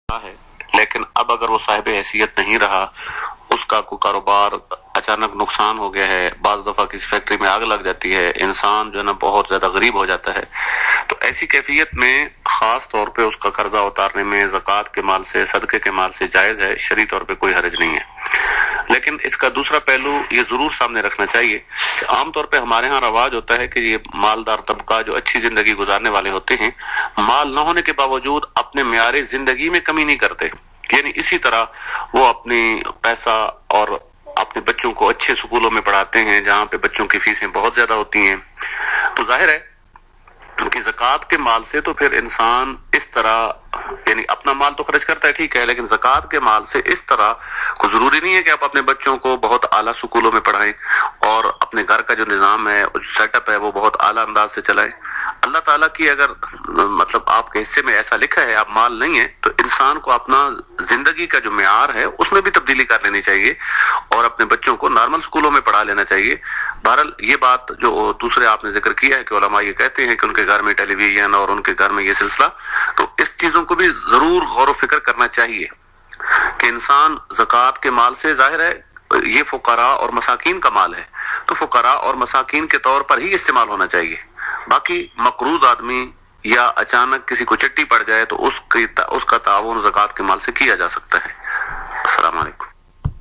ہے، لیکن اب اگر وہ صاحب حیثیت نہیں رہا، اس کا کوئی کاروبار اچانک نقصان ہو گیا ہے، بعض دفعہ کسی فیکٹری میں آگ لگ جاتی ہے، انسان جو ہے نا بہت زیادہ غریب ہو جاتا ہے، تو ایسی کیفیت میں خاص طور پہ اس کا قرضہ اتارنے میں زکوٰۃ کے مال سے، صدقے کے مال سے جائز ہے، شرعی طور پہ کوئی حرج نہیں ہے۔ لیکن اس کا دوسرا پہلو یہ ضرور سامنے رکھنا چاہیے کہ عام طور پہ ہمارے ہاں رواج ہوتا ہے کہ یہ مالدار طبقہ جو اچھی زندگی گزارنے والے ہوتے ہیں، مال نہ ہونے کے باوجود اپنے معیار زندگی میں کمی نہیں کرتے، یعنی اسی طرح وہ اپنی پیسہ اور اپنے بچوں کو اچھے سکولوں میں پڑھاتے ہیں جہاں پہ بچوں کی فیسیں بہت زیادہ ہوتی ہیں۔ تو ظاہر ہے کہ زکوٰۃ کے مال سے تو پھر انسان اس طرح یعنی اپنا مال تو خرچ کرتا ہے، ٹھیک ہے، لیکن زکوٰۃ کے مال سے اس طرح کو ضروری نہیں ہے کہ آپ اپنے بچوں کو بہت اعلیٰ سکولوں میں پڑھائیں اور اپنے گھر کا جو نظام ہے، سیٹ اپ ہے، وہ بہت اعلیٰ انداز سے چلائیں۔ اللہ تعالیٰ کی اگر مطلب آپ کے حصے میں ایسا لکھا ہے، آپ مال نہیں ہے، تو انسان کو اپنا زندگی کا جو معیار ہے اس میں بھی تبدیلی کر لینی چاہیے اور اپنے بچوں کو نارمل سکولوں میں پڑھا لینا چاہیے۔ بہرحال یہ بات جو دوسرے آپ نے ذکر کیا ہے کہ علماء یہ کہتے ہیں کہ ان کے گھر میں ٹیلی ویژن اور ان کے گھر میں یہ سلسلہ، تو اس چیزوں کو بھی ضرور غور و فکر کرنا چاہیے کہ انسان زکوٰۃ کے مال سے، ظاہر ہے یہ فقراء اور مساکین کا مال ہے، تو فقراء اور مساکین کے طور پر ہی استعمال ہونا چاہیے۔ باقی مقروض آدمی یا اچانک کسی کو چٹی پڑ جائے تو اس کا تعاون زکوٰۃ کے مال سے کیا جا سکتا ہے۔ السلام علیکم۔